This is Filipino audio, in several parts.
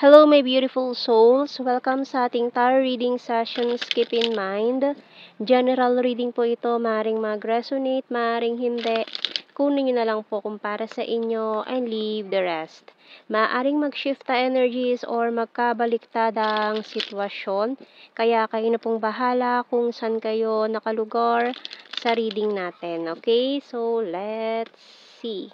Hello, my beautiful souls. Welcome sa ating tarot reading session, Keep in Mind. General reading po ito. Maring mag-resonate, maring hindi. Kunin nyo na lang po kung para sa inyo and leave the rest. Maaring mag-shift na energies or magkabaliktadang sitwasyon. Kaya kayo na pong bahala kung saan kayo nakalugar sa reading natin. Okay? So, let's see.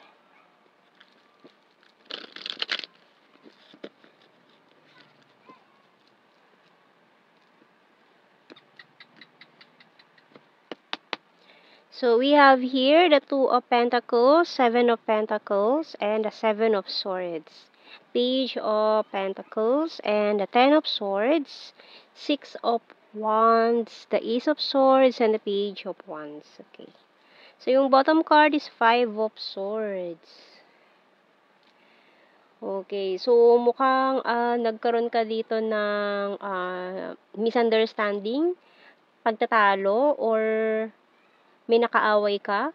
So we have here the Two of Pentacles, Seven of Pentacles, and the Seven of Swords. Page of Pentacles and the Ten of Swords, Six of Wands, the Ace of Swords, and the Page of Wands. Okay. So yung bottom card is Five of Swords. Okay. So mukhang nagkaroon ka dito ng misunderstanding, pagtatalo, or may nakaaway ka.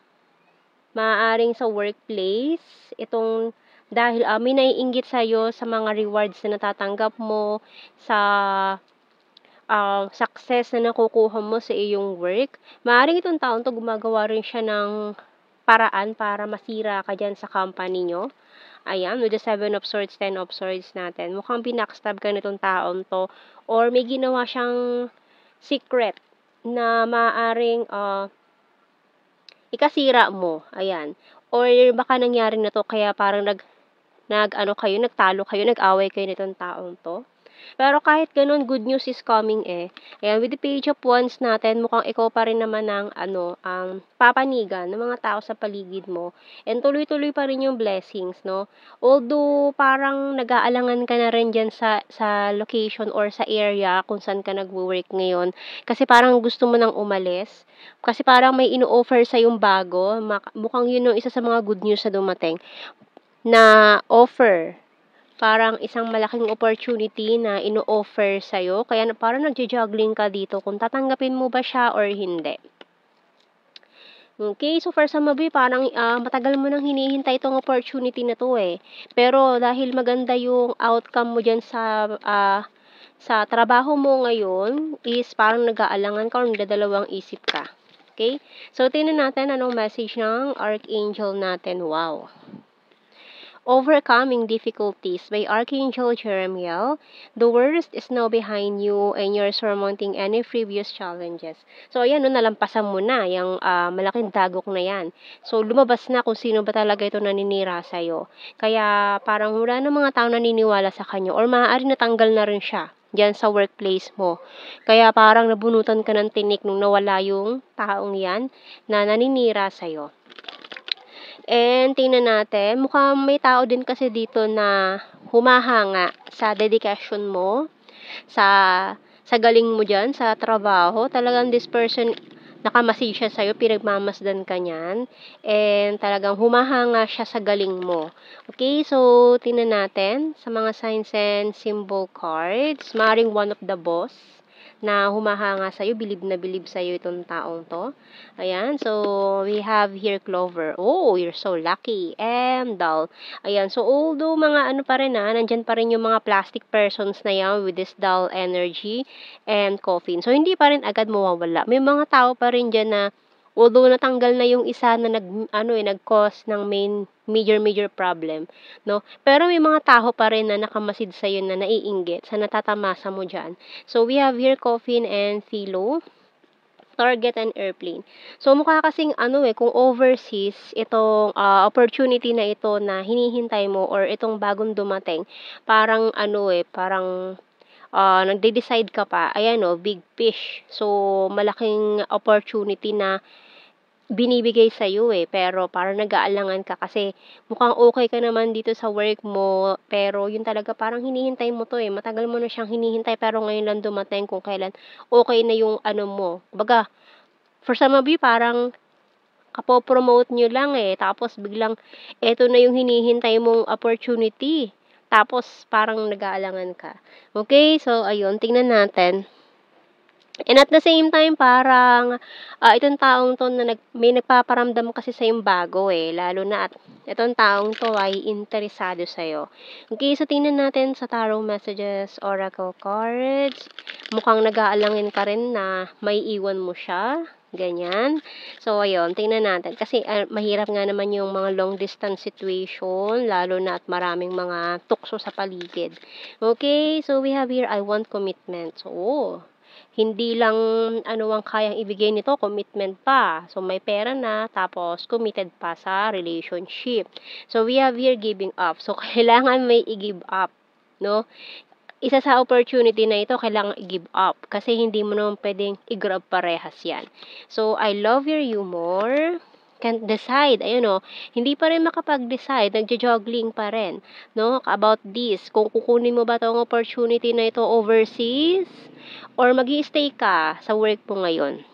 Maaaring sa workplace, itong dahil may naiinggit sa'yo sa mga rewards na natatanggap mo, sa success na nakukuha mo sa iyong work. Maaaring itong taon to gumagawa rin siya ng paraan para masira ka dyan sa company nyo. Ayan, with the 7 of Swords, 10 of Swords natin. Mukhang binackstab ka nitong taon to, or may ginawa siyang secret na maaaring ikasira mo, ayan. Or baka nangyari na to kaya parang nagtalo kayo, nag-away kayo nitong taong to. Pero kahit ganun, good news is coming eh. Ayan, with the Page of Wands natin, mukhang ikaw pa rin naman ang papanigan ng mga tao sa paligid mo. And tuloy-tuloy pa rin yung blessings, no? Although parang nag-aalangan ka na rin dyan sa location or sa area kung saan ka nag-work ngayon. Kasi parang gusto mo nang umalis. Kasi parang may ino-offer sa yung bago. Mukhang yun yung isa sa mga good news na dumating na offer. Parang isang malaking opportunity na ino-offer sa'yo. Kaya parang nagja-juggling ka dito kung tatanggapin mo ba siya or hindi. Okay, so for some of you, parang matagal mo nang hinihintay itong opportunity na to eh. Pero dahil maganda yung outcome mo dyan sa trabaho mo ngayon, is parang nag-aalangan ka or nagdadalawang isip ka. Okay? So, tingnan natin anong message ng Archangel natin. Wow! Overcoming Difficulties by Archangel Jeremiel. The worst is now behind you and you're surmounting any previous challenges. So, ayan, nalampasan mo na yung malaking dagok na yan. So, lumabas na kung sino ba talaga ito naninira sa'yo. Kaya, parang wala na mga tao naniniwala sa kanya or maaari natanggal na rin siya diyan sa workplace mo. Kaya parang nabunutan ka ng tinik nung nawala yung taong yan na naninira sa'yo. And tingnan natin, mukhang may tao din kasi dito na humahanga sa dedication mo, sa galing mo dyan, sa trabaho. Talagang this person, nakamasid siya sa'yo, pinagmamasdan ka niyan, and talagang humahanga siya sa galing mo. Okay, so tingnan natin sa mga signs and symbol cards. Maring one of the boss na humahanga sa'yo, bilib na bilib sa'yo itong taong to. Ayan, so we have here Clover. Oh, you're so lucky. And Doll. Ayan, so although mga ano pa rin nandyan pa rin yung mga plastic persons na yan with this dull energy and coffin. So hindi pa rin agad mawawala. May mga tao pa rin dyan na although natanggal na yung isa na nag-cause ng major problem, no? Pero may mga tao pa rin na nakamasid sa na naiinggit sa natatamasa mo diyan. So we have here Coffin and Philo, Target and Airplane. So mukha kasing kung overseas itong opportunity na ito na hinihintay mo or itong bagong dumating, parang parang nagde-decide ka pa, ayan big fish. So malaking opportunity na binibigay sa iyo pero parang nag-aalangan ka kasi mukhang okay ka naman dito sa work mo, pero yun talaga parang hinihintay mo 'to matagal mo na siyang hinihintay pero ngayon lang dumating kung kailan okay na yung mo. Kumbaga, for some of you parang kapo-promote niyo lang tapos biglang eto na yung hinihintay mong opportunity, tapos parang nag-aalangan ka. Okay, so ayun, tingnan natin. And at the same time parang, itong taong 'to na may nagpaparamdam kasi sa'yong bago, lalo na at itong taong 'to ay interesado sa'yo. Okey, so tingnan natin sa tarot messages, oracle cards. Mukhang nag-aalangin ka rin na maiiwan mo siya, ganyan. So ayun, tingnan natin kasi, mahirap nga naman yung mga long distance situation lalo na at maraming mga tukso sa paligid. Okay, so we have here, I want commitment. So, hindi lang ano ang kayang ibigay nito, commitment pa. So, may pera na, tapos committed pa sa relationship. So, we have here giving up. So, kailangan may i-give up, no? Isa sa opportunity na ito, kailangan i-give up. Kasi hindi mo naman pwedeng i-grab parehas yan. So, I love your humor. Can't decide. Ayun o, hindi pa rin makapag-decide. Nagjo-juggling pa rin. No? About this. Kung kukunin mo ba itong opportunity na ito overseas or mag-i-stay ka sa work mo ngayon.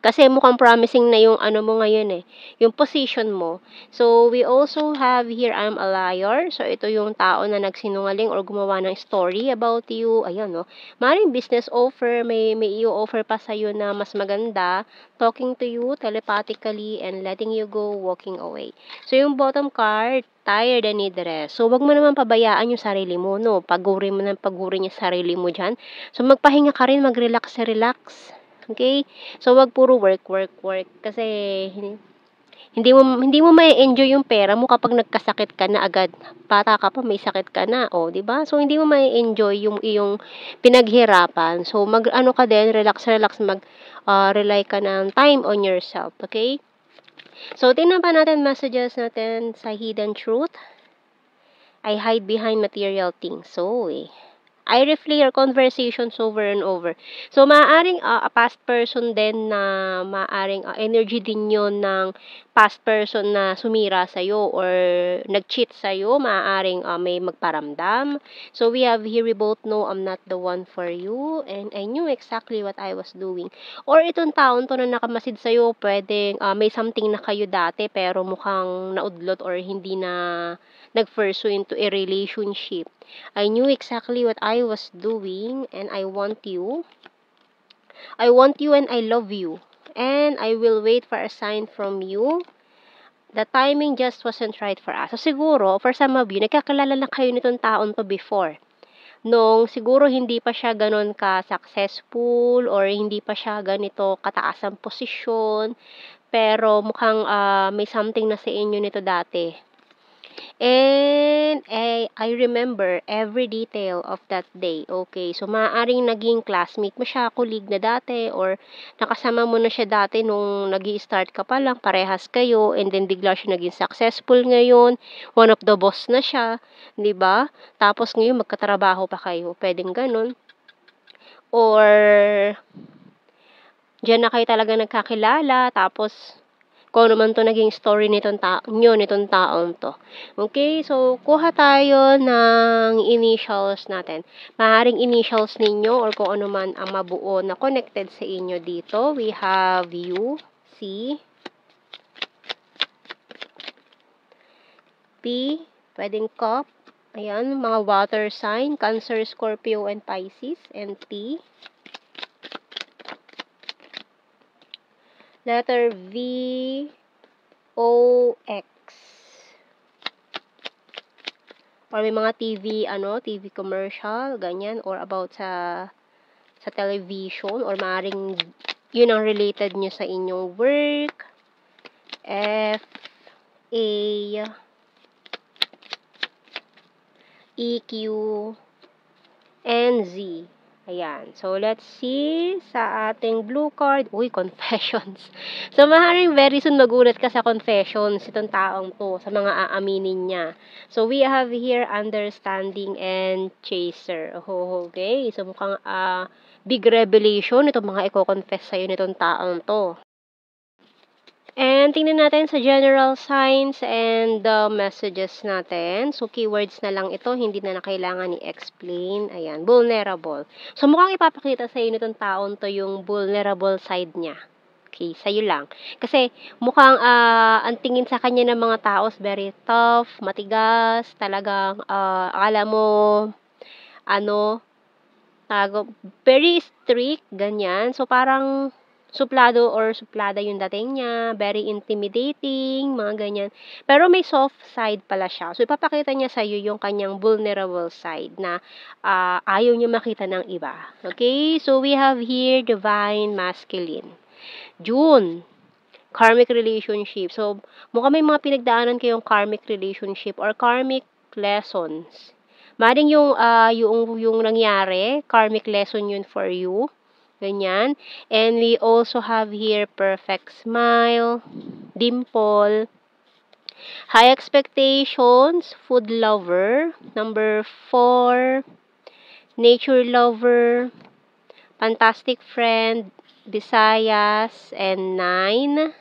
Kasi mukhang promising na yung ano mo ngayon yung position mo. So, we also have here, I'm a liar. So, ito yung tao na nagsinungaling or gumawa ng story about you. Ayan, no. Maring business offer, may i-offer pa sa'yo na mas maganda. Talking to you telepathically and letting you go, walking away. So, yung bottom card, tired and need rest. So, wag mo naman pabayaan yung sarili mo, no. Pagurin mo ng pagurin yung sarili mo dyan. So, magpahinga ka rin, mag-relax. Okay? So, wag puro work, work, work. Kasi, hindi mo ma-enjoy yung pera mo kapag nagkasakit ka na agad. Bata ka pa, may sakit ka na. O, di ba? So, hindi mo ma-enjoy yung iyong pinaghirapan. So, mag-ano ka din, relax, rely ka ng time on yourself. Okay? So, tingnan pa natin messages natin sa hidden truth. I hide behind material things. So, I replay your conversations over and over. So, maaaring a past person din na maaaring energy din yon ng past person na sumira sa'yo or nag-cheat sa'yo. Maaaring may magparamdam. So, we have here, we both know I'm not the one for you and I knew exactly what I was doing. Or itong taon to na nakamasid sa'yo, pwedeng may something na kayo dati pero mukhang naudlot or hindi na nag-pursue into a relationship. I knew exactly what I was doing and I want you. I want you and I love you. And I will wait for a sign from you. The timing just wasn't right for us. So siguro, for some of you, nagkakilala na kayo nitong taon to before. Nung siguro hindi pa siya ganon ka-successful or hindi pa siya ganito kataas ang posisyon. Pero mukhang may something na sa inyo nito dati. And I remember every detail of that day. Okay, so maaaring naging classmate mo siya, colleague na dati, or nakasama mo na siya dati nung nag-i-start ka pa lang, parehas kayo, and then bigla siya naging successful ngayon, one of the boss na siya, 'di ba? Tapos ngayon magkatrabaho pa kayo, pwedeng ganun. Or diyan na kayo talaga nagkakilala, tapos kung ano man 'to naging story nitong taong 'to. Okay, so kuha tayo ng initials natin. Maaaring initials ninyo or kung ano man ang mabuo na connected sa inyo dito. We have U, C, P, pwedeng cup. Ayan, mga water sign, Cancer, Scorpio, and Pisces, and T. Letter V, O, X. Or may mga TV commercial, ganyan, or about sa television, or maaaring yun ang related nyo sa inyong work. F, A, E, Q, and Z. Ayan. So, let's see sa ating blue card. Uy, confessions. So, maaaring very soon magulat ka sa confessions itong taong to, sa mga aaminin niya. So, we have here understanding and chaser. Okay. So, mukhang big revelation itong mga i-confess sa'yo nitong taong to. And tingnan natin sa general signs and the messages natin. So, keywords na lang ito, hindi na kailangan i-explain. Ayan, vulnerable. So, mukhang ipapakita sa inyo nitong taon to yung vulnerable side niya. Okay, sa'yo lang. Kasi, mukhang ang tingin sa kanya ng mga tao is very tough, matigas, talagang, akala mo, Very strict, ganyan. So, parang suplado or suplada yung dating niya, very intimidating, mga ganyan. Pero may soft side pala siya. So, ipapakita niya sa'yo yung kanyang vulnerable side na ayaw niya makita ng iba. Okay? So, we have here Divine Masculine. June, karmic relationship. So, mukhang may mga pinagdaanan kayong karmic relationship or karmic lessons. Maring yung nangyari, karmic lesson yun for you. Ganyan. And we also have here perfect smile, dimple, high expectations, food lover, number 4, nature lover, fantastic friend, Visayas, and 9.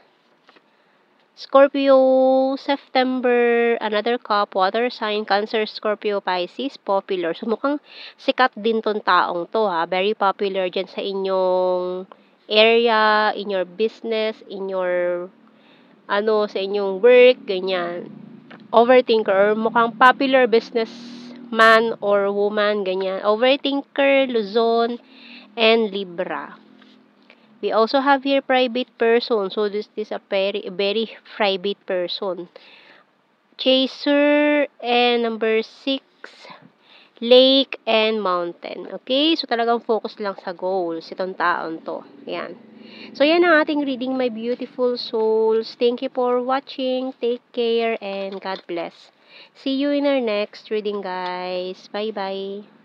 Scorpio, September, another cup, water sign, Cancer, Scorpio, Pisces, popular. So, mukhang sikat din tong taong to, ha. Very popular dyan sa inyong area, in your business, in your, sa inyong work, ganyan. Overthinker, or mukhang popular businessman or woman, ganyan. Overthinker, Luzon, and Libra. We also have here private person. So, this is a very private person. Chaser, and number 6, lake and mountain. Okay? So, talagang focus lang sa goals. Itong taon to. Yan. So, yan ang ating reading, my beautiful souls. Thank you for watching. Take care and God bless. See you in our next reading, guys. Bye-bye.